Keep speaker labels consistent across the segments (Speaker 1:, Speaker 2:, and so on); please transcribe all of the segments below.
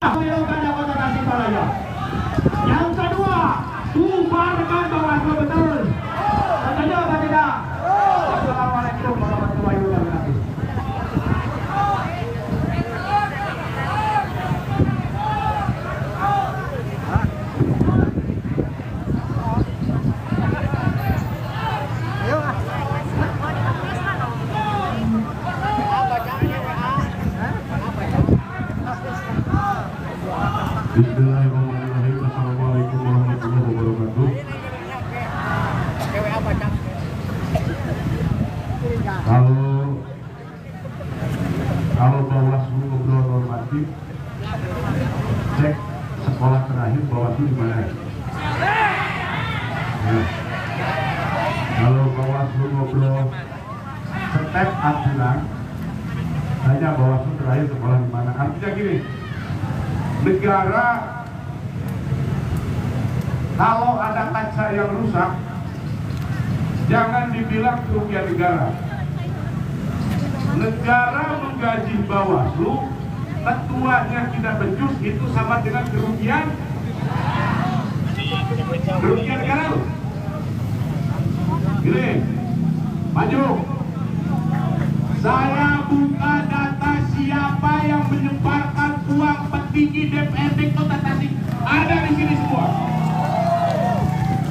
Speaker 1: Pilkada Kota Tasikmalaya. Yang kedua, bubarkan Bawaslu betul. Setuju atau tidak? Assalamualaikum warahmatullahi wabarakatuh.
Speaker 2: Bismillahirrahmanirrahim. Assalamualaikum warahmatullahi wabarakatuh. Kalau Bawaslu ngobrol normatif, cek sekolah terakhir Bawaslu di mana? Nah, kalau Bawaslu ngobrol step aturan, hanya Bawaslu terakhir sekolah di mana? Artinya gini. Negara kalau ada kaca yang rusak, jangan dibilang kerugian negara. Negara menggaji Bawaslu, ketuanya tidak becus, itu sama dengan kerugian negara. Gini, maju. Saya buka data siapa yang menyebarkan uang petinggi DPRD Kota Tasik, ada di sini semua.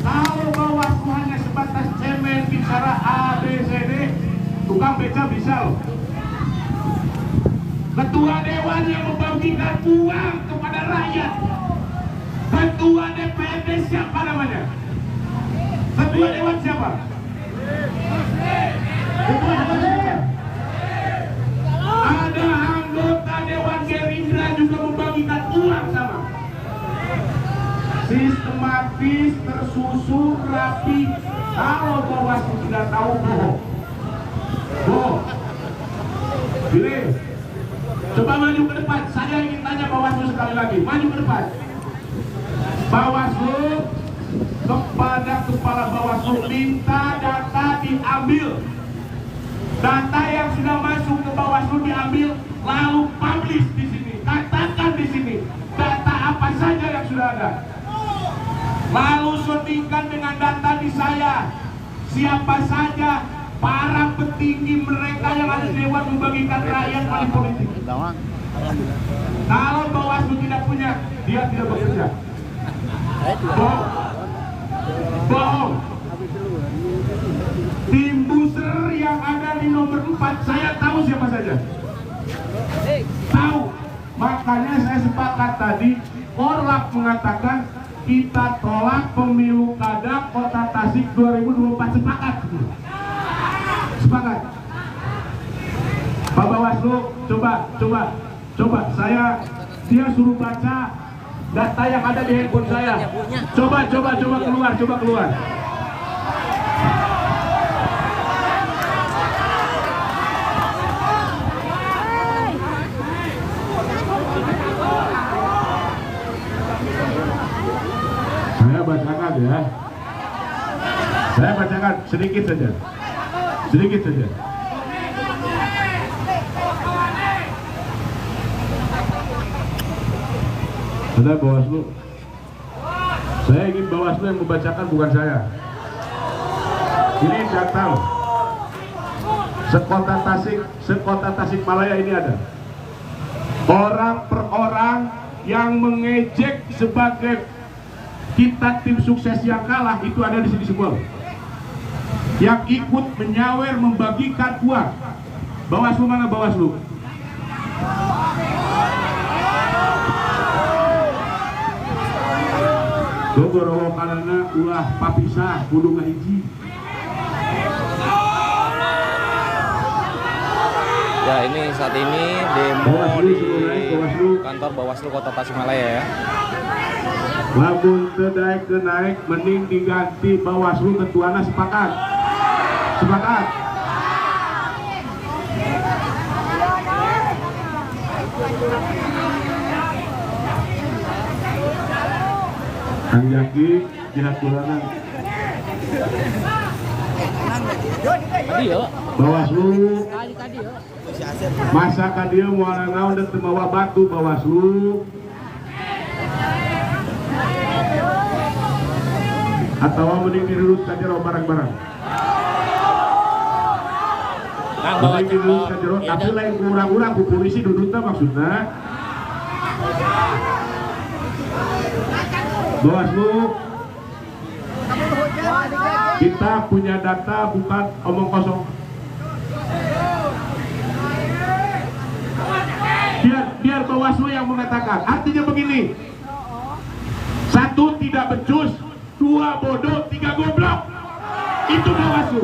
Speaker 2: Kalau Bawaslu hanya sebatas cemen bicara A, B, C, D, tukang beca bisa loh. Ketua Dewan yang membagikan uang kepada rakyat, Ketua DPRD siapa namanya? Ketua Dewan siapa? Ketua Dewan siapa? Ada anggota Dewan Gerindra juga membagikan uang sama. Sistematis, tersusun, rapi. Kalau Bawaslu tidak tahu, bohong. Bohong. Pilih. Coba maju ke depan. Saya ingin tanya Bawaslu sekali lagi. Maju ke depan. Bawaslu, kepada kepala Bawaslu minta data diambil. Data yang sudah masuk ke Bawaslu diambil, lalu publish di sini. Katakan di sini data apa saja yang sudah ada. Lalu sandingkan dengan data di saya. Siapa saja para petinggi mereka yang ada di Dewan membagikan rakyat paling politik. Kalau Bawaslu tidak punya, dia tidak bekerja. Bohong. Bohong. Tim booster yang ada di nomor 4, saya tahu siapa saja. Tahu. Makanya saya sepakat tadi, Orlap mengatakan kita tolak pemilu kada Kota Tasik 2024. Sepakat. Sepakat. Pak Bawaslu, coba dia suruh baca data yang ada di handphone saya. Coba keluar. Saya bacakan sedikit saja. Ada Bawaslu. Saya ingin Bawaslu yang membacakan, bukan saya. Ini data sekota Tasikmalaya ini ada. Orang per orang yang mengejek sebagai kita tim sukses yang kalah itu ada di sini semua. Yang ikut menyawer membagikan uang. Bawaslu mana Bawaslu? Gogoro karena ulah papisah kudu ngahiji.
Speaker 3: Ya, ini saat ini demo di kantor Bawaslu Kota Tasikmalaya ya.
Speaker 2: Lamun teu naik mending diganti Bawaslu ketuana. Sepakat. Kang Jaki jinak kulanan. Bawaslu masa ka dieu moal naon teu mawa batu Bawaslu Atau mending dirurut saja barang-barang.
Speaker 3: Kang bawa
Speaker 2: Mending dirurut
Speaker 3: cepot.
Speaker 2: saja,
Speaker 3: Ya
Speaker 2: tapi
Speaker 3: udah.
Speaker 2: lain kurang-kurang ku polisi duduknya maksudnya. Bawaslu, kita punya data bukan omong kosong. Biar Bawaslu yang mengatakan. Artinya begini, 1 tidak becus, 2 bodoh, 3 goblok. Itu Bawaslu.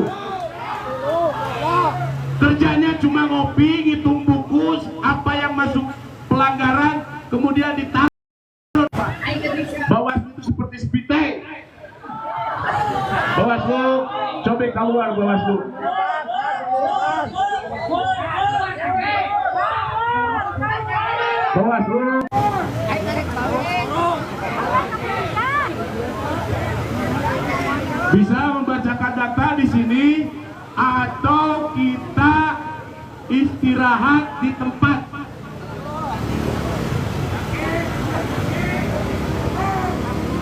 Speaker 2: Kerjanya cuma ngopi, ngitung buku, apa yang masuk pelanggaran, kemudian ditaruh. Bawaslu itu seperti spite. Bawaslu, coba keluar Bawaslu. Bawaslu. Bisa membacakan data di sini atau kita istirahat di tempat.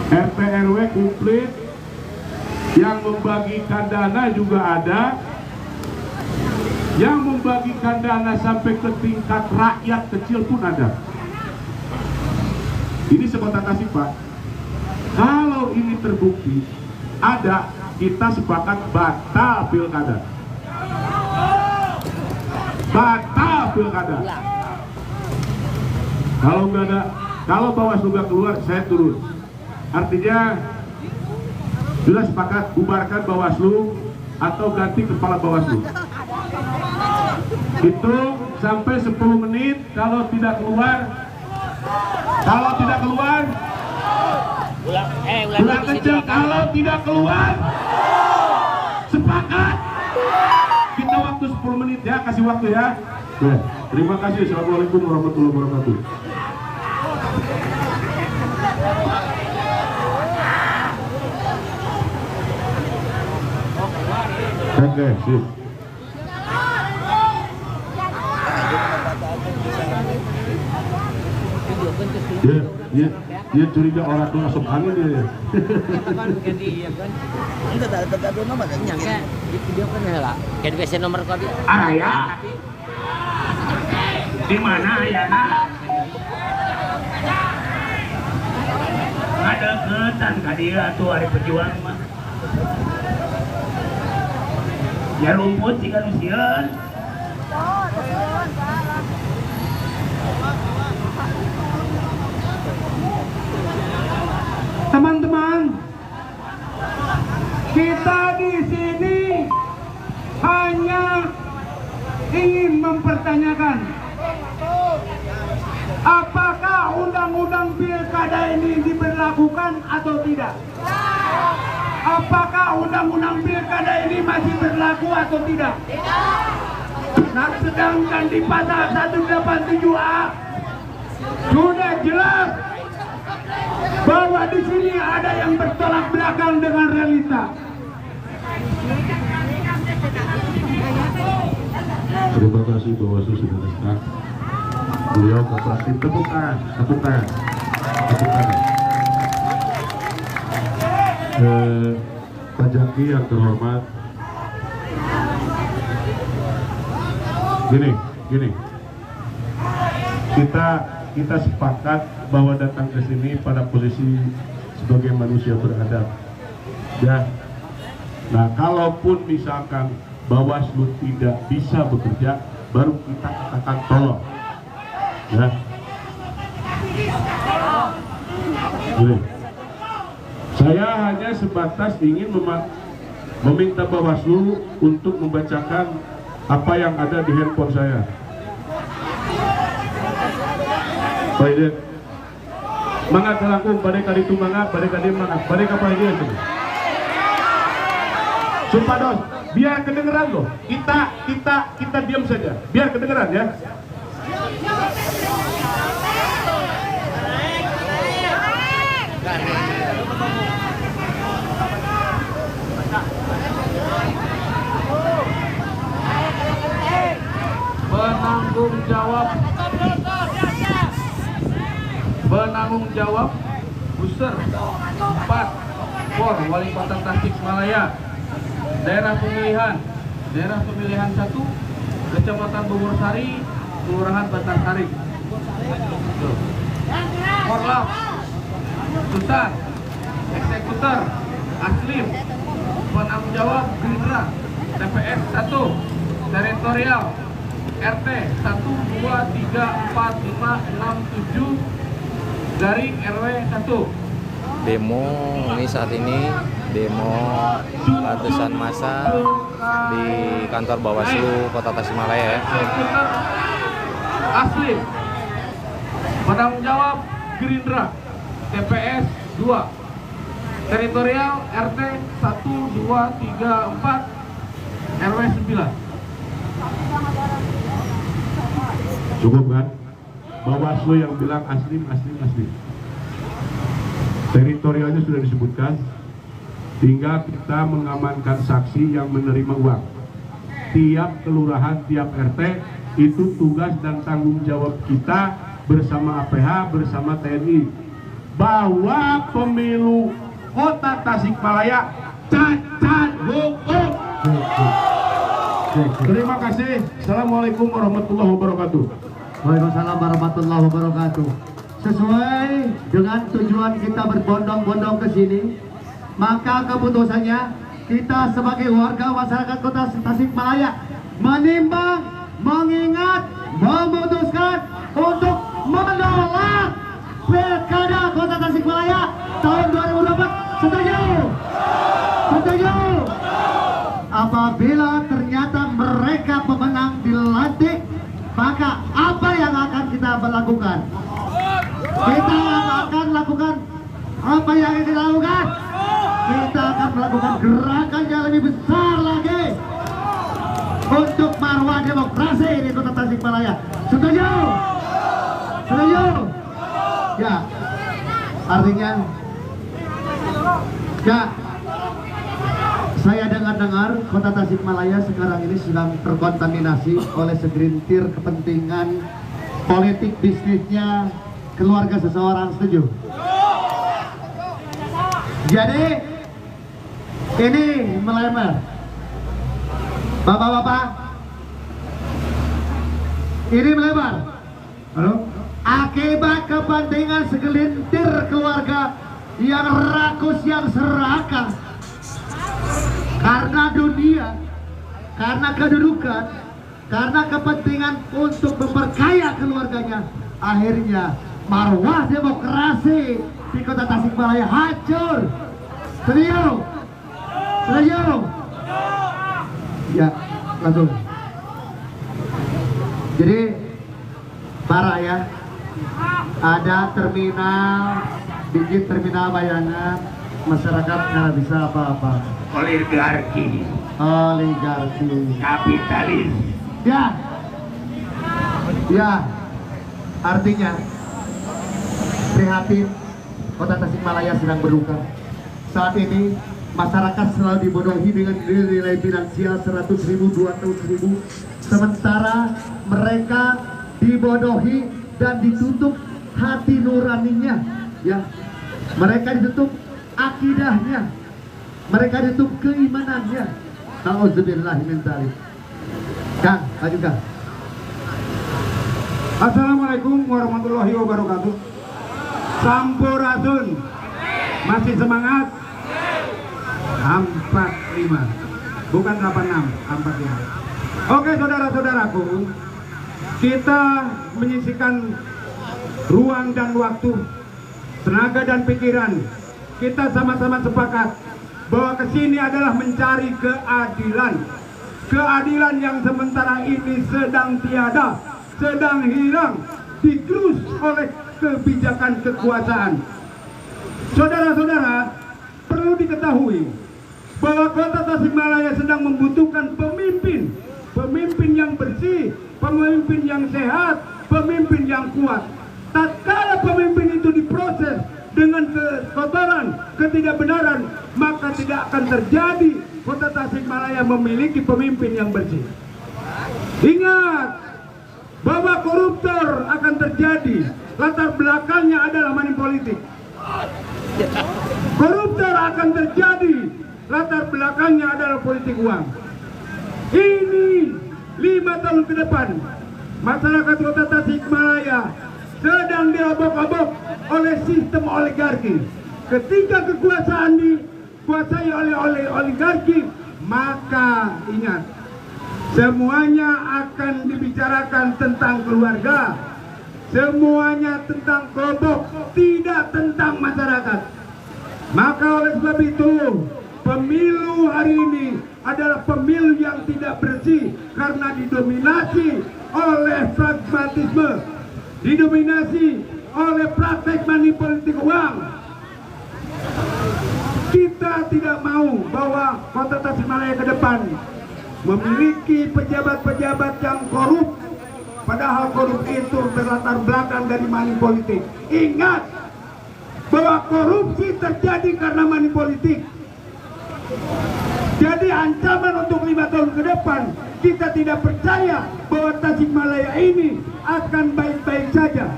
Speaker 2: RT RW komplit, yang membagikan dana juga ada, yang membagikan dana sampai ke tingkat rakyat kecil pun ada. Ini sekotak kasih Pak. Kalau ini terbukti ada, kita sepakat batal pilkada. Batal pilkada. Kalau nggak ada, kalau Bawaslu nggak keluar, saya turun. Artinya sudah sepakat bubarkan Bawaslu atau ganti kepala Bawaslu. Itu sampai 10 menit. Kalau tidak keluar, ulang kencang. Kalau tidak keluar, sepakat. Kita waktu 10 menit ya, kasih waktu ya. Oke, terima kasih. Assalamualaikum warahmatullahi wabarakatuh. Oke, sip. Dia curiga orang tuh masuk angin dia.
Speaker 4: Enggak ada nomor nyangka di video kan heula. Kan WC nomor kode.
Speaker 2: Ya. Di mana ya? Ada ketan kadia tuh hari pejuang mah. Ya rumput jika lusian. Teman-teman, kita di sini hanya ingin mempertanyakan apakah undang-undang pilkada ini diberlakukan atau tidak? Apakah undang-undang pilkada ini masih berlaku atau tidak? Nah, sedangkan di pasal 187A sudah jelas bahwa di sini ada yang bertolak belakang dengan realita. Terima kasih Bawaslu sudah datang. Beliau kooperatif. Tepukan. Pak Jaki yang terhormat. Gini. Kita sepakat bahwa datang ke sini pada posisi sebagai manusia beradab. Ya. Nah, kalaupun misalkan Bawaslu tidak bisa bekerja, baru kita katakan tolong. Ya. Gini. Saya hanya sebatas ingin meminta Bawaslu untuk membacakan apa yang ada di handphone saya. Pak Iden, mangga kelangkung pada kali itu mangga, pada kali mangga, pada kapal dia itu. Sumpah dos, biar kedengeran loh. Kita diam saja, biar kedengeran ya. Penanggung jawab booster 4 For Wali Kota Tasikmalaya. Daerah pemilihan 1, Kecamatan Bogorsari, Kelurahan Batasari. Korlap, Sultan, Eksekutor, Aslim, penanggung jawab Gerindra, TPS 1, Teritorial, RT 1, 2, 3, 4, 5, 6, 7, garing RW 1.
Speaker 3: Demo ini saat ini demo ratusan massa di kantor Bawaslu Kota Tasikmalaya ya.
Speaker 2: Eksekutor Aslim, penanggung jawab Gerindra, TPS 2, Teritorial RT 1, 2, 3, 4, RW 9.
Speaker 5: Cukup kan? Bawaslu yang bilang Aslim. Teritorialnya sudah disebutkan. Tinggal kita mengamankan saksi yang menerima uang. Tiap kelurahan, tiap RT itu tugas dan tanggung jawab kita bersama APH, bersama TNI. Bahwa pemilu Kota Tasikmalaya cacat hukum. Terima kasih. Assalamualaikum warahmatullahi wabarakatuh.
Speaker 1: Waalaikumsalam warahmatullahi wabarakatuh. Sesuai dengan tujuan kita berbondong-bondong ke sini, maka keputusannya kita sebagai warga masyarakat Kota Tasikmalaya menimbang, mengingat, memutuskan untuk menolak Pilkada Kota Tasikmalaya tahun 2024. Setuju? Setuju? Apabila ternyata mereka pemenang dilantik, maka apa yang akan kita lakukan? Kita akan lakukan apa yang kita lakukan? Kita akan melakukan gerakan yang lebih besar lagi untuk marwah demokrasi di Kota Tasikmalaya. Setuju? Setuju? Ya, artinya ya, saya dengar Kota Tasikmalaya sekarang ini sedang terkontaminasi oleh segelintir kepentingan politik bisnisnya keluarga seseorang. Setuju? Jadi ini melebar, bapak-bapak, ini melebar. Halo? Akibat kepentingan segelintir keluarga yang rakus, yang serakah karena dunia, karena kedudukan, karena kepentingan untuk memperkaya keluarganya, akhirnya marwah demokrasi di Kota Tasikmalaya hancur. Setuju? Setuju? Ya, langsung. Jadi parah ya, ada terminal, bikin terminal bayangan, masyarakat nggak bisa apa-apa.
Speaker 2: Oligarki, kapitalis. Ya, artinya prihatin, Kota Tasikmalaya sedang berduka. Saat ini masyarakat selalu dibodohi dengan nilai finansial 100.000, 200.000, sementara mereka dibodohi dan ditutup hati nuraninya. Ya, mereka ditutup akidahnya, mereka ditutup keimanannya. Nauzubillahi min dzalik. Kang, lanjut Kang.
Speaker 5: Assalamualaikum warahmatullahi wabarakatuh. Sampurasun. Masih semangat? 45. Bukan 86, 45. Oke, saudara-saudaraku, kita menyisihkan ruang dan waktu, tenaga dan pikiran. Kita sama-sama sepakat bahwa kesini adalah mencari keadilan. Keadilan yang sementara ini sedang tiada, sedang hilang, digerus oleh kebijakan kekuasaan. Saudara-saudara, perlu diketahui bahwa Kota Tasikmalaya sedang membutuhkan pemimpin, pemimpin yang bersih, pemimpin yang sehat, pemimpin yang kuat. Tatkala pemimpin itu diproses dengan kekotoran, ketidakbenaran, maka tidak akan terjadi Kota Tasikmalaya memiliki pemimpin yang bersih. Ingat bahwa koruptor akan terjadi, latar belakangnya adalah money politik. Koruptor akan terjadi, latar belakangnya adalah politik uang. Ini 5 tahun ke depan, masyarakat Kota Tasikmalaya sedang diobok-obok oleh sistem oligarki. Ketika kekuasaan dikuasai oleh oligarki, maka ingat, semuanya akan dibicarakan tentang keluarga, semuanya tentang kelompok, tidak tentang masyarakat. Maka oleh sebab itu, pemilu hari ini adalah pemilu yang tidak bersih karena didominasi oleh pragmatisme, didominasi oleh praktek money politik uang. Kita tidak mau bahwa Kota Tasikmalaya ke depan memiliki pejabat-pejabat yang korup, padahal korup itu berlatar belakang dari money politik. Ingat bahwa korupsi terjadi karena money politik. Jadi ancaman untuk 5 tahun ke depan, kita tidak percaya bahwa Tasikmalaya ini akan baik-baik saja.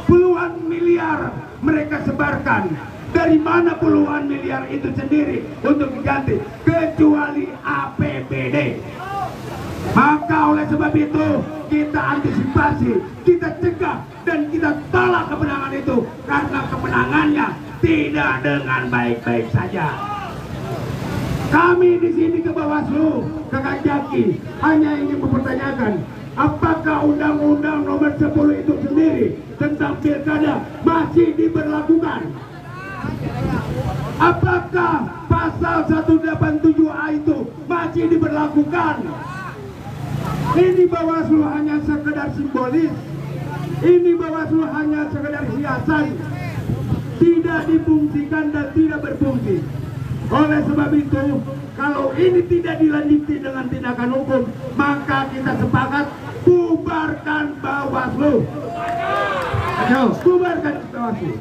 Speaker 5: Puluhan miliar mereka sebarkan. Dari mana puluhan miliar itu sendiri untuk diganti? Kecuali APBD. Maka oleh sebab itu kita antisipasi, kita cegah dan kita tolak kemenangan itu karena kemenangannya tidak dengan baik-baik saja. Kami di sini ke Bawaslu, ke Kajaki, hanya ingin mempertanyakan apakah Undang-Undang Nomor 10 itu sendiri tentang pilkada masih diberlakukan? Apakah pasal 187A itu masih diberlakukan? Ini Bawaslu hanya sekedar simbolis. Ini Bawaslu hanya sekedar hiasan, tidak difungsikan dan tidak berfungsi. Oleh sebab itu, kalau ini tidak dilanjuti dengan tindakan hukum, maka kita sepakat bubarkan Bawaslu. Ayo, bubarkan Bawaslu.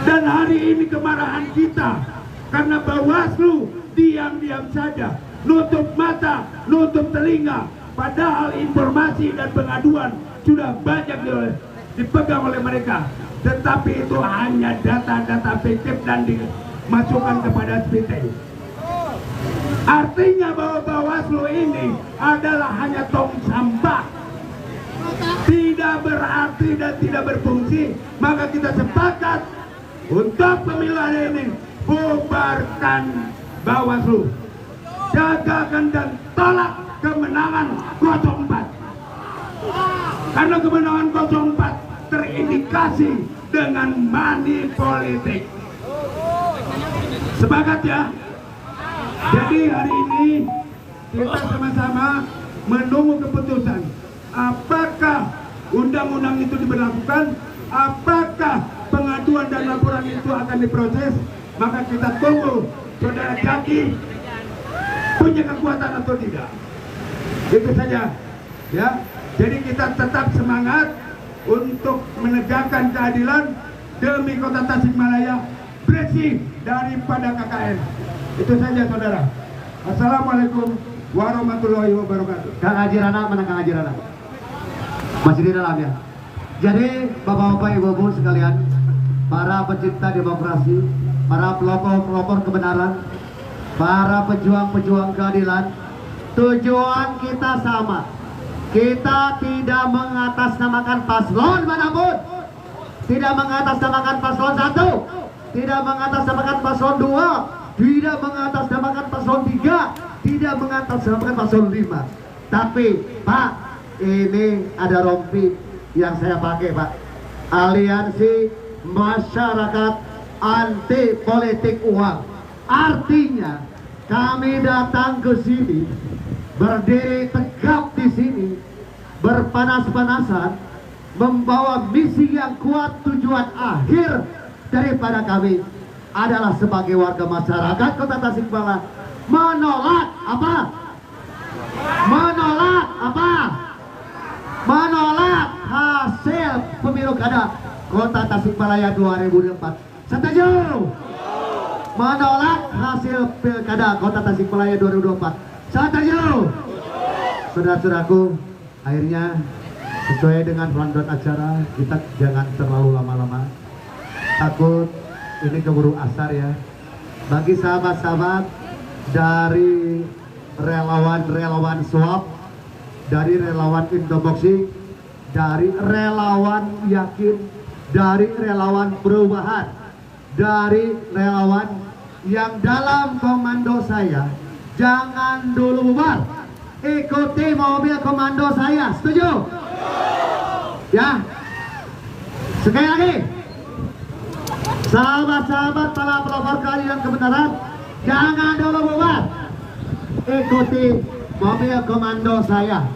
Speaker 5: Dan hari ini kemarahan kita karena Bawaslu diam-diam saja, nutup mata, nutup telinga, padahal informasi dan pengaduan sudah banyak dipegang oleh mereka, tetapi itu hanya data-data fiktif dan dimasukkan kepada SPT. Artinya bahwa Bawaslu ini adalah hanya tong sampah, tidak berarti dan tidak berfungsi. Maka kita sepakat untuk pemilu hari ini bubarkan Bawaslu, jagakan dan tolak kemenangan 04. Karena kemenangan 04 terindikasi dengan money politik. Sepakat ya? Jadi hari ini kita sama-sama menunggu keputusan. Apakah undang-undang itu diberlakukan? Apakah pengaduan dan laporan itu akan diproses? Maka kita tunggu Saudara Jaki punya kekuatan atau tidak. Itu saja ya. Jadi kita tetap semangat untuk menegakkan keadilan demi Kota Tasikmalaya bersih daripada KKN. Itu saja saudara. Assalamualaikum warahmatullahi wabarakatuh.
Speaker 1: Kang Haji Rana, mana Kang Haji Rana? Masih di dalam ya. Jadi bapak-bapak, ibu-ibu sekalian, para pecinta demokrasi, para pelopor-pelopor kebenaran, para pejuang-pejuang keadilan, tujuan kita sama. Kita tidak mengatasnamakan paslon manapun, tidak mengatasnamakan paslon 1, tidak mengatasnamakan paslon 2, tidak mengatasnamakan paslon 3, tidak mengatasnamakan paslon 5. Tapi Pak, ini ada rompi yang saya pakai Pak, Aliansi Masyarakat Anti Politik Uang. Artinya kami datang ke sini, berdiri tegap di sini, berpanas-panasan, membawa misi yang kuat. Tujuan akhir daripada kami adalah sebagai warga masyarakat Kota Tasikmalaya menolak apa? Menolak apa? Menolak hasil pemilu kada Kota Tasikmalaya 2004. Setuju? Menolak hasil pilkada Kota Tasikmalaya 2024. Setuju? Saudara-saudaraku, akhirnya sesuai dengan rundown acara, kita jangan terlalu lama-lama. Takut ini keburu asar ya. Bagi sahabat-sahabat dari relawan-relawan swab, dari relawan Indoboxing, dari relawan Yakin, dari relawan Perubahan, dari relawan yang dalam komando saya, jangan dulu bubar. Ikuti mobil komando saya, setuju? Ya. Sekali lagi, sahabat-sahabat para pelopor keadilan kebenaran, jangan dulu bubar. Ikuti mobil komando saya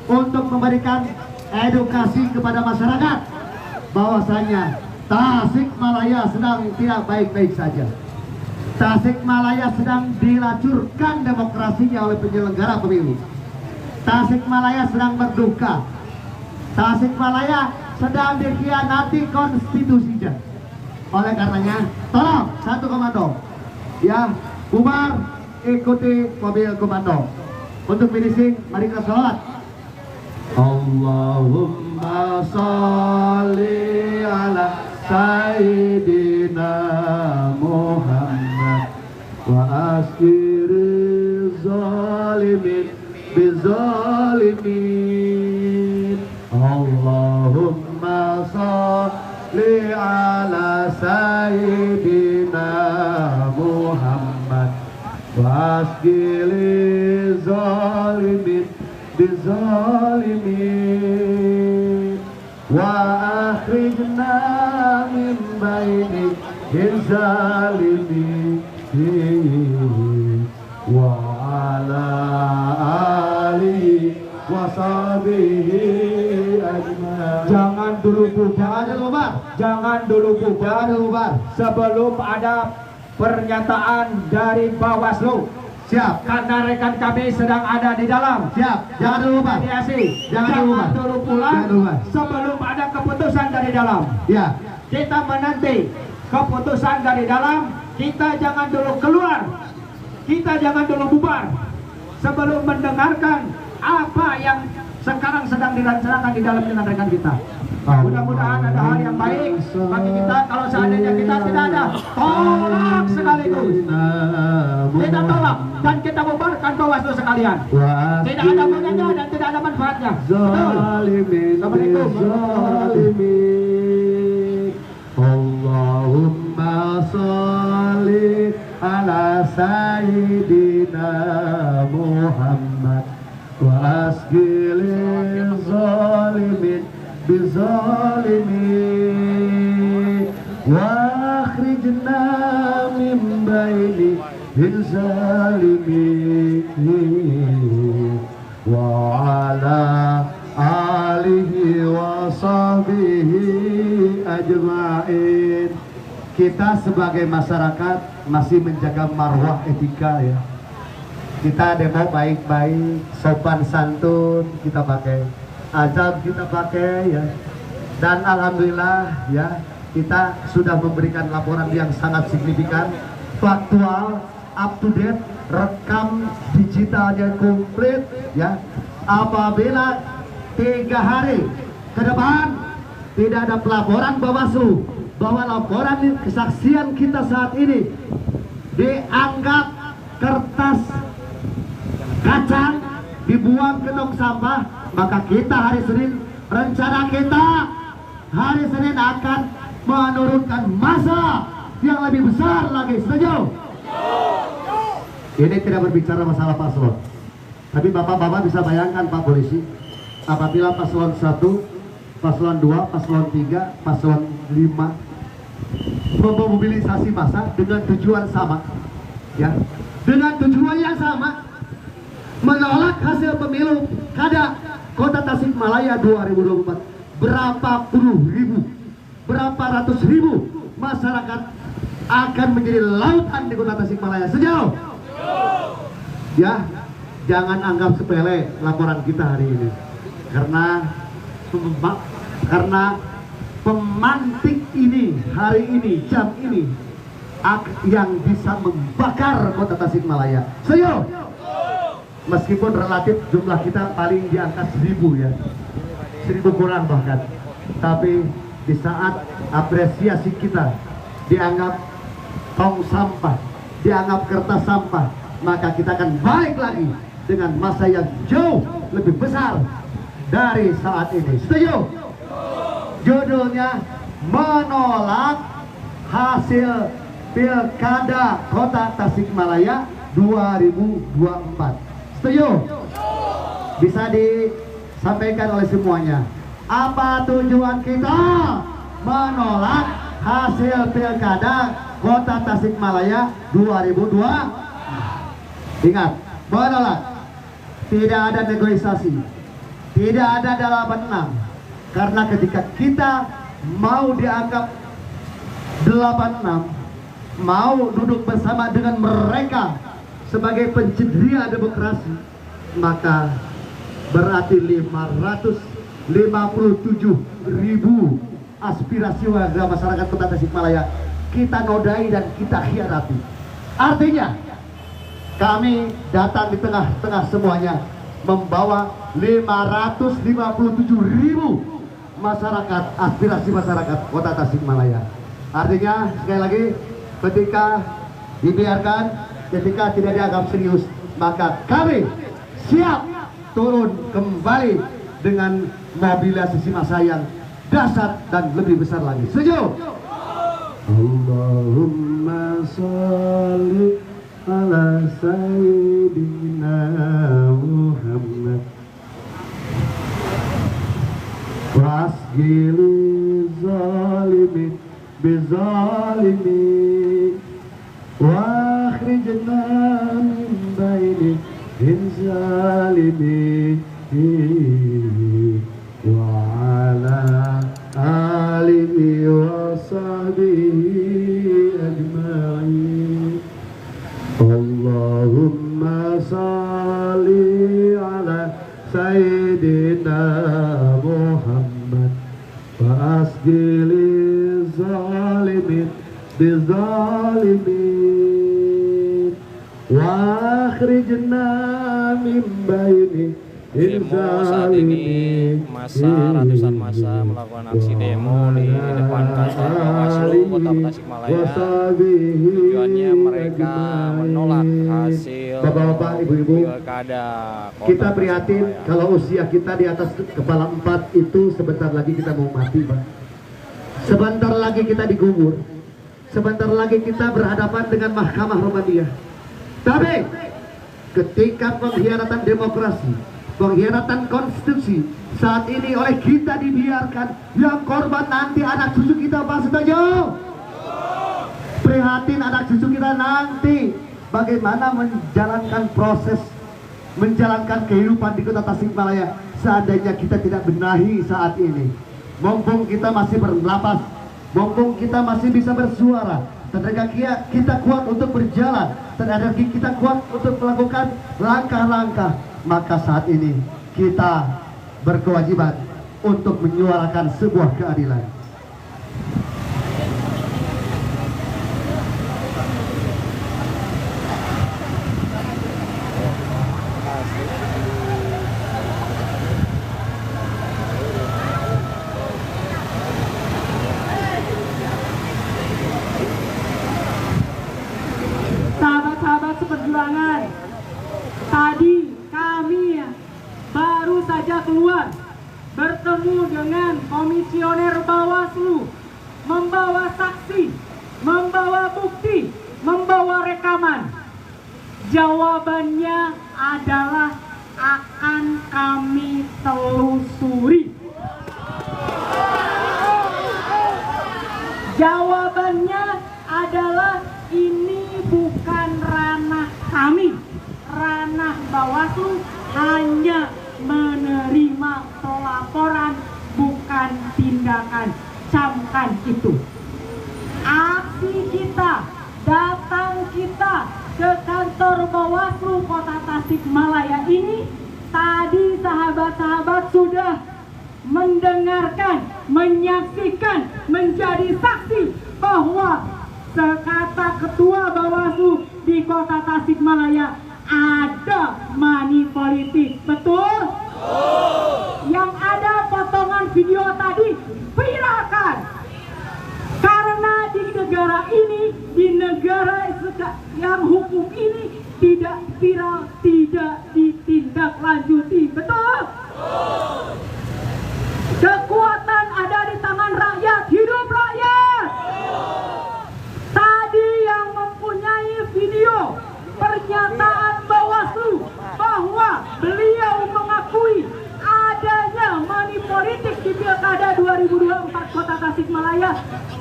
Speaker 1: untuk memberikan edukasi kepada masyarakat bahwasanya Tasikmalaya sedang tidak baik-baik saja. Tasikmalaya sedang dilacurkan demokrasinya oleh penyelenggara pemilu. Tasikmalaya sedang berduka. Tasikmalaya sedang dikhianati konstitusinya. Oleh karenanya, tolong satu komando, ya, bubar, ikuti mobil komando. Untuk finishing, mari kita sholat. Allahumma sholli ala Sayyidina Muhammad wa askiri zalimin bizalimin. Allahumma sholli ala Sayyidina Muhammad wa askiri zalimin bizalimin wa akhrijna min baini zalimin wa ala alihi wa sahbihi ajma'in.
Speaker 5: Jangan dulu bubar,
Speaker 1: Jangan dulu bubar.
Speaker 5: sebelum ada pernyataan dari Bawaslu.
Speaker 1: Siap.
Speaker 5: Karena rekan kami sedang ada di dalam.
Speaker 1: Siap. Jangan dulu bubar.
Speaker 5: Mediasi.
Speaker 1: Jangan dulu bubar.
Speaker 5: dulu pulang
Speaker 1: Jangan dulu bubar.
Speaker 5: sebelum ada keputusan dari dalam.
Speaker 1: Ya.
Speaker 5: Kita menanti keputusan dari dalam. Kita jangan dulu keluar. Kita jangan dulu bubar sebelum mendengarkan apa yang sekarang sedang dilaksanakan di dalam dengan rekan kita. Mudah-mudahan ada hal yang baik bagi kita. Kalau seandainya kita tidak ada, tolak sekaligus. Kita tolak dan kita bubarkan Bawaslu sekalian. Tidak ada gunanya dan tidak ada manfaatnya.
Speaker 1: Zalimin, zalimin. Allahumma sholli ala Sayyidina Muhammad wa asgilil zalimin bizalimin wa akhrijna min baini zalimin wa ala alihi wa sahbihi ajma'in. Kita sebagai masyarakat masih menjaga marwah etika ya. Kita demo baik-baik, sopan santun kita pakai, azab kita pakai ya. Dan alhamdulillah ya, kita sudah memberikan laporan yang sangat signifikan, faktual, up to date, rekam digitalnya komplit ya. Apabila 3 hari ke depan tidak ada pelaporan Bawaslu bahwa laporan kesaksian kita saat ini dianggap kertas kacang dibuang ke tong sampah, maka kita hari Senin, rencana kita hari Senin akan menurunkan massa yang lebih besar lagi. Setuju? Ini tidak berbicara masalah paslon, tapi bapak-bapak bisa bayangkan Pak Polisi, apabila paslon 1, paslon 2, paslon 3, paslon 5 memobilisasi massa dengan tujuan sama ya, dengan tujuan yang sama, menolak hasil pemilu kada Kota Tasikmalaya 2024. Berapa puluh ribu, berapa ratus ribu masyarakat akan menjadi lautan di Kota Tasikmalaya. Sejauh ya, jangan anggap sepele laporan kita hari ini, karena pemantik ini hari ini, jam ini yang bisa membakar Kota Tasikmalaya. Setuju? Meskipun relatif jumlah kita paling di angka 1000 ya, 1000 kurang bahkan, tapi di saat apresiasi kita dianggap tong sampah, dianggap kertas sampah, maka kita akan balik lagi dengan masa yang jauh lebih besar dari saat ini. Setuju? Judulnya menolak hasil Pilkada Kota Tasikmalaya 2024. Setuju? Bisa disampaikan oleh semuanya. Apa tujuan kita menolak hasil Pilkada Kota Tasikmalaya 2024? Ingat, menolak. Tidak ada negosiasi, tidak ada dalaman 6. Karena ketika kita mau dianggap 86, mau duduk bersama dengan mereka sebagai pencedera demokrasi, maka berarti 557.000 aspirasi warga masyarakat Kota Tasikmalaya kita nodai dan kita hianati. Artinya kami datang di tengah-tengah semuanya membawa 557.000 masyarakat, aspirasi masyarakat Kota Tasikmalaya. Artinya sekali lagi, ketika dibiarkan, ketika tidak dianggap serius, maka kami siap turun kembali dengan mobilisasi massa yang dahsyat dan lebih besar lagi. Setuju? Allahumma sholli ala sayyidina Muhammad wasgili zalimin bizalimin wa akhrijna min baini zalimin wa ala alihi wa sahbihi ajma'in. Allahumma salli ala sayyidina Muhammad wa asgili zalimin bizalimin wa akhrijna min baini.
Speaker 3: Demo saat ini ratusan massa melakukan aksi demo di depan kantor Bawaslu Kota Tasikmalaya. Tujuannya mereka menolak hasil
Speaker 1: Bapak-bapak, ibu-ibu,
Speaker 3: Pilkada Kota
Speaker 1: kita prihatin
Speaker 3: Tasikmalaya.
Speaker 1: kalau usia kita di atas kepala 4 itu sebentar lagi kita mau mati, Pak. Sebentar lagi kita digubur. Sebentar lagi kita berhadapan dengan Mahkamah Muhammadiyah. Tapi ketika pengkhianatan demokrasi, pengkhianatan konstitusi saat ini oleh kita dibiarkan, yang korban nanti anak cucu kita, Pak. Setuju? Prihatin anak cucu kita nanti bagaimana menjalankan proses, menjalankan kehidupan di Kota Tasikmalaya seandainya kita tidak benahi saat ini. Mumpung kita masih berlapas, mumpung kita masih bisa bersuara, tenaga kita kuat untuk berjalan, tenaga kita kuat untuk melakukan langkah-langkah, maka saat ini kita berkewajiban untuk menyuarakan sebuah keadilan.
Speaker 6: Sahabat-sahabat seperjuangan, tadi kami baru saja keluar bertemu dengan komisioner Bawaslu, membawa saksi, membawa bukti, membawa rekaman. Jawabannya adalah akan kami telusuri. Jawabannya adalah ini bukan ranah kami. Ranah Bawaslu hanya menerima pelaporan, bukan tindakan. Camkan itu. Aksi kita, datang kita ke kantor Bawaslu Kota Tasikmalaya ini, tadi sahabat-sahabat sudah mendengarkan, menyaksikan, menjadi saksi bahwa sekata Ketua Bawaslu di Kota Tasikmalaya ada money politik. Betul? Yang ada potongan video tadi viralkan. Karena di negara di negara yang hukum ini tidak viral, tidak ditindaklanjuti. Betul? Kekuatan ada di tangan rakyat. Hidup rakyat. Tadi yang mempunyai video pernyataan Bawaslu bahwa beliau mengakui adanya money politik di Pilkada 2024 Kota Tasikmalaya,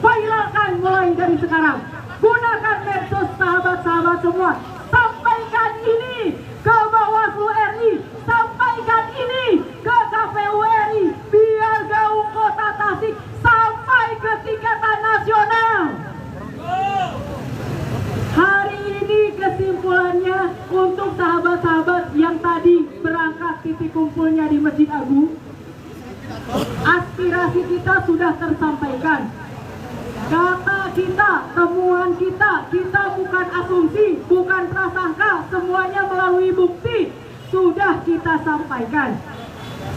Speaker 6: viralkan mulai dari sekarang. Gunakan medsos sahabat-sahabat semua. Sampaikan ini ke Bawaslu RI, sampaikan ini ke KPU RI, biar gaung Kota Tasik sampai ke tingkatan nasional. Hari ini kesimpulannya untuk sahabat-sahabat yang tadi berangkat titik kumpulnya di Masjid Agung, aspirasi kita sudah tersampaikan. Data kita, temuan kita bukan asumsi, bukan prasangka, semuanya melalui bukti sudah kita sampaikan.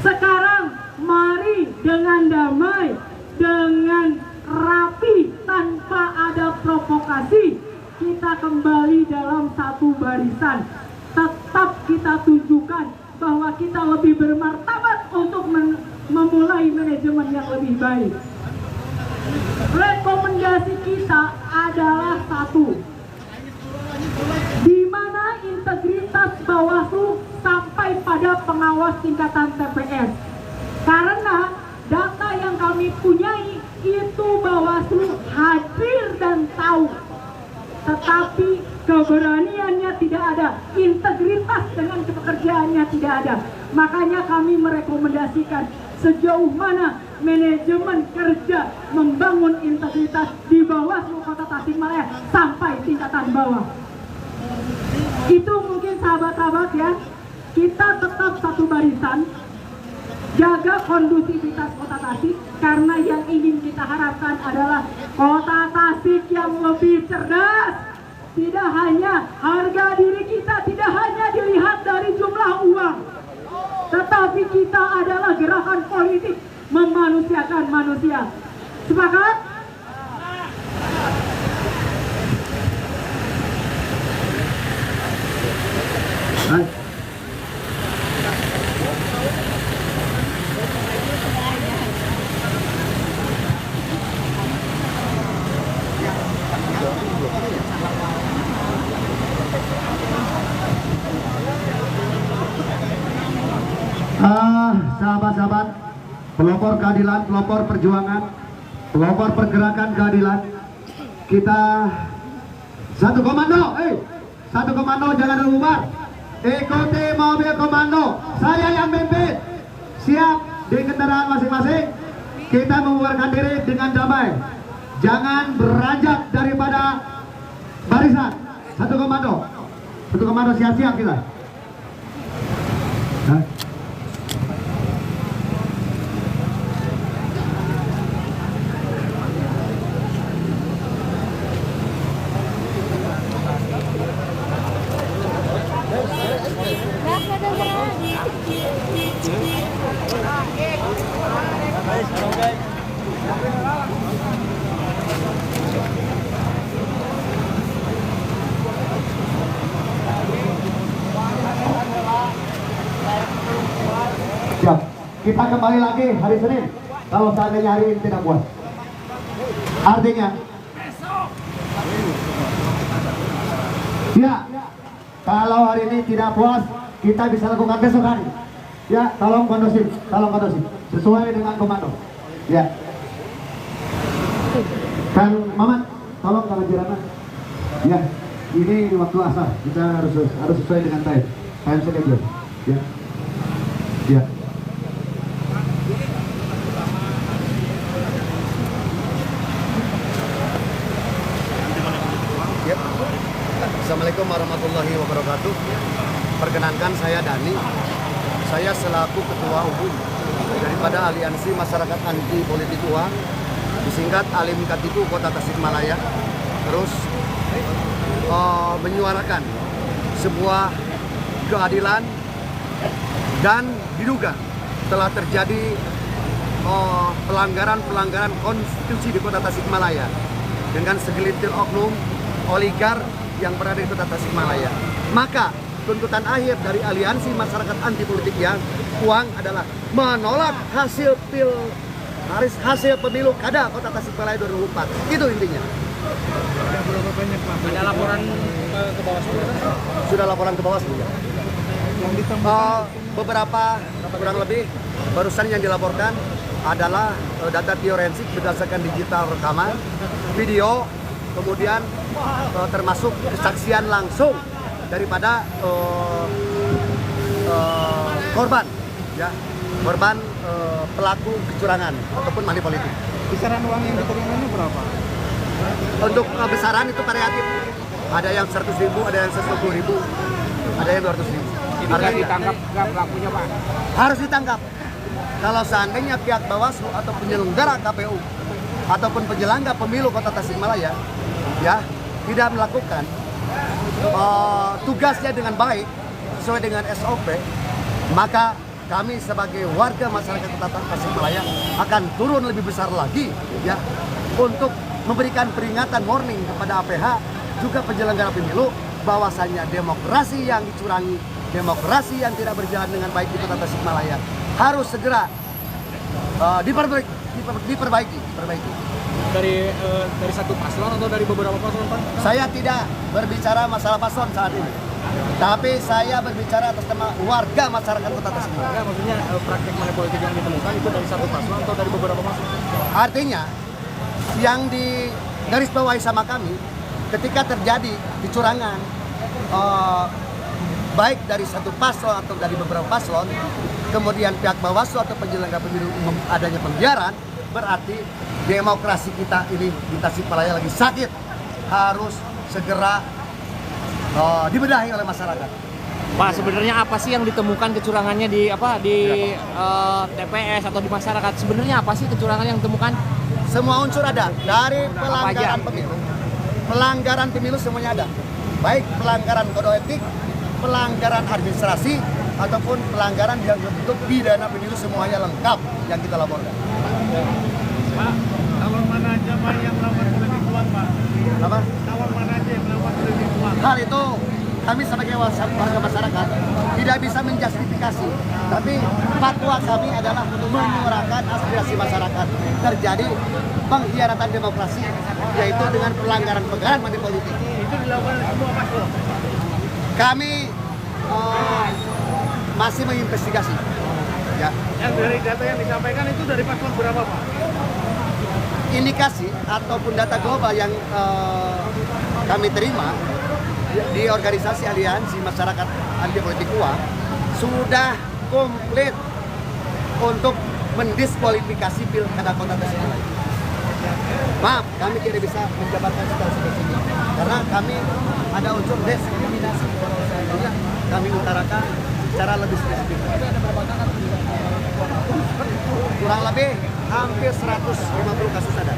Speaker 6: Sekarang mari dengan damai, dengan rapi, tanpa ada provokasi, kita kembali dalam satu barisan. Tetap kita tunjukkan bahwa kita lebih bermartabat untuk memulai manajemen yang lebih baik. Rekomendasi kita adalah satu, di mana integritas Bawaslu sampai pada pengawas tingkatan TPS. Karena data yang kami punyai itu Bawaslu hadir dan tahu, tetapi keberaniannya tidak ada, integritas dengan pekerjaannya tidak ada. Makanya kami merekomendasikan sejauh mana manajemen kerja membangun integritas di Bawaslu Kota Tasikmalaya sampai tingkatan bawah. Itu mungkin sahabat-sahabat ya, kita tetap satu barisan, jaga kondusivitas Kota Tasik, karena yang ingin kita harapkan adalah Kota Tasik yang lebih cerdas. Tidak hanya harga diri kita tidak hanya dilihat dari jumlah uang, tetapi kita adalah gerakan politik memanusiakan manusia. Sepakat?
Speaker 1: Baik. Sahabat-sahabat, pelopor keadilan, pelopor perjuangan, pelopor pergerakan keadilan, kita satu komando, satu komando, jangan bubar. Ikuti mobil komando, saya yang pimpin. Siap di kendaraan masing-masing. Kita membubarkan diri dengan damai. Jangan beranjak daripada barisan. Satu komando siap-siap kita. Hah? Siap. Kita kembali lagi hari Senin. Kalau seandainya hari ini tidak puas, artinya ya, kalau hari ini tidak puas, kita bisa lakukan besok hari. Ya, tolong kondusif, sesuai dengan komando. Ya. Kang Mamat, tolong Kang Jirana. Ya, ini waktu asar, kita harus sesuai dengan time schedule. Ya. Ya.
Speaker 7: Assalamualaikum warahmatullahi wabarakatuh. Perkenankan saya Dani. Saya selaku Ketua Umum daripada Aliansi Masyarakat Anti Politik Uang, disingkat Alim Katipu Kota Tasikmalaya, terus menyuarakan sebuah keadilan dan diduga telah terjadi pelanggaran konstitusi di Kota Tasikmalaya dengan segelintir oknum oligar yang berada di Kota Tasikmalaya. Maka tuntutan akhir dari Aliansi Masyarakat Anti Politik Uang adalah menolak hasil pemilu kada Kota Tasikmalaya 2004. Itu intinya.
Speaker 3: Ada laporan ke Bawaslu?
Speaker 7: Sudah laporan ke Bawaslu ya. Beberapa kurang lebih barusan yang dilaporkan adalah data forensik berdasarkan digital rekaman, video, kemudian termasuk kesaksian langsung daripada korban, ya, korban pelaku kecurangan ataupun money politik.
Speaker 5: Kisaran uang yang diterimanya berapa?
Speaker 7: Untuk besaran itu variatif. Ada yang 100.000, ada yang 120.000, ada yang 200.000.
Speaker 5: Harus ditangkap nggak pelakunya, Pak?
Speaker 7: Harus ditangkap. Kalau seandainya pihak Bawaslu atau penyelenggara KPU ataupun penyelenggara pemilu Kota Tasikmalaya ya tidak melakukan tugasnya dengan baik sesuai dengan SOP, maka kami sebagai warga masyarakat Kota Tasikmalaya akan turun lebih besar lagi ya untuk memberikan peringatan warning kepada APH juga penyelenggara pemilu bahwasanya demokrasi yang dicurangi, demokrasi yang tidak berjalan dengan baik di Kota Tasikmalaya harus segera diperbaiki.
Speaker 3: Dari satu paslon atau dari beberapa paslon, Pak?
Speaker 7: Saya tidak berbicara masalah paslon saat ini, tapi saya berbicara atas nama warga masyarakat Kota Tasikmalaya.
Speaker 3: Enggak, maksudnya praktek money politik yang ditemukan itu dari satu paslon atau dari beberapa paslon?
Speaker 7: Artinya yang di garis bawahi sama kami ketika terjadi kecurangan baik dari satu paslon atau dari beberapa paslon, kemudian pihak Bawaslu atau penyelenggara pemilu umum adanya pembiaran, berarti demokrasi kita ini di Tasikmalaya lagi sakit, harus segera dibenahi oleh masyarakat.
Speaker 3: Pak, sebenarnya apa sih yang ditemukan kecurangannya di TPS atau di masyarakat? Sebenarnya apa sih kecurangan yang ditemukan?
Speaker 7: Semua unsur ada, dari pelanggaran pemilu semuanya ada, baik pelanggaran kode etik, pelanggaran administrasi, ataupun pelanggaran yang bentuk pidana pemilu, semuanya lengkap yang kita laporkan.
Speaker 5: Pak, tawar mana aja Pak yang melakukan politik uang, Pak?
Speaker 7: Apa?
Speaker 5: Tawar mana aja yang melakukan politik uang?
Speaker 7: Hal itu kami sebagai warga masyarakat tidak bisa menjustifikasi, tapi fatwa kami adalah menyuarakan aspirasi masyarakat. Terjadi pengkhianatan demokrasi, yaitu dengan pelanggaran money politik.
Speaker 5: Itu dilakukan semua paslon.
Speaker 7: Kami masih menginvestigasi. Ya.
Speaker 5: Yang dari data yang disampaikan itu dari paslon berapa, Pak?
Speaker 7: Indikasi ataupun data global yang kami terima di organisasi Aliansi Masyarakat Anti Politik Uang sudah komplit untuk mendiskualifikasi Pilkada Kota Tasikmalaya. Maaf, kami tidak bisa menjabarkan secara spesifik karena kami ada unsur diskriminasi. Kami utarakan secara lebih spesifik. Kurang lebih hampir 150 kasus ada.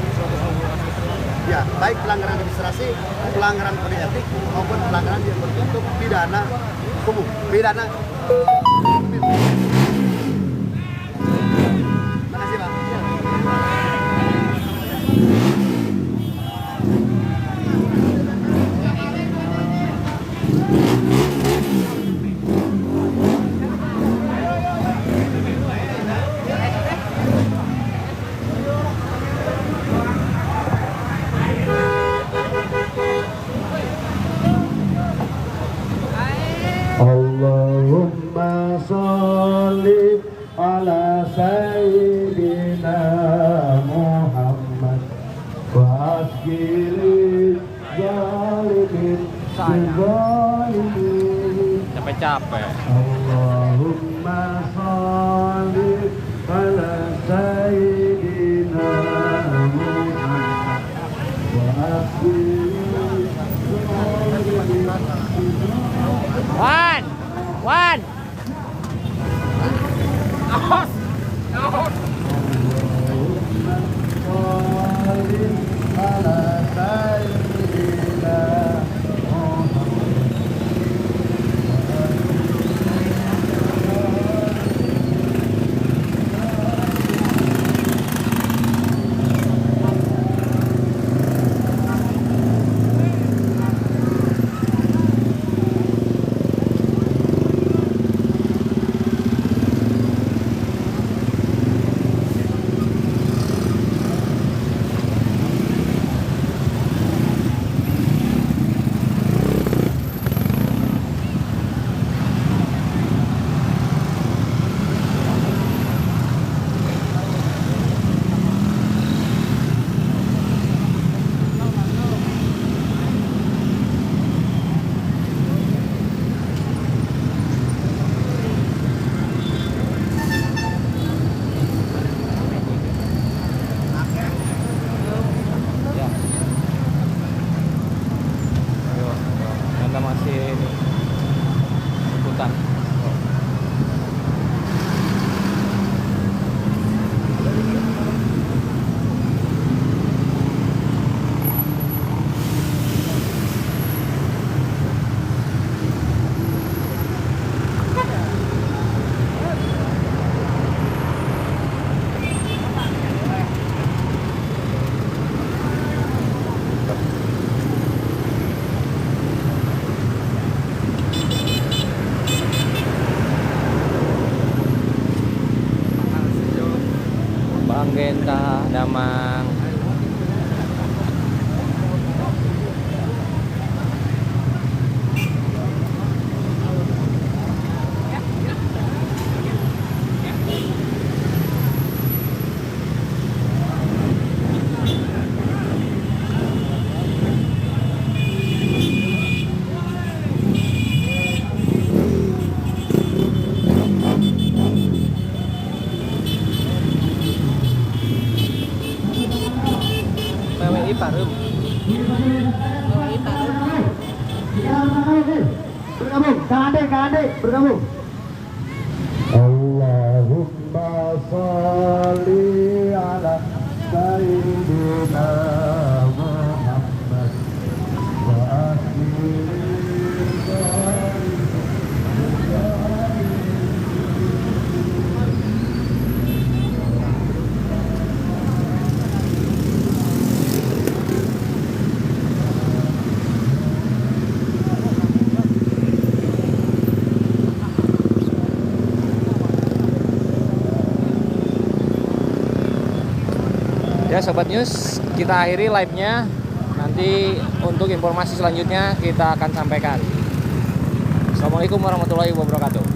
Speaker 7: Ya, baik pelanggaran administrasi, pelanggaran kode etik maupun pelanggaran yang berbentuk pidana umum, pidana. Terima kasih, Pak.
Speaker 1: Allahumma sholli ala sayyidina Muhammad wa asgiri zalimin zalimin.
Speaker 3: Capek-capek.
Speaker 1: Allahumma sholli ala sayyidina Muhammad wa asgiri
Speaker 4: Wan. Iparum.
Speaker 1: Bergabung, Kang Ade, bergabung. Allahumma sholli ala sayyidina Muhammad wa
Speaker 3: Ya Sobat News, kita akhiri live-nya. Nanti untuk informasi selanjutnya kita akan sampaikan. Assalamualaikum warahmatullahi wabarakatuh.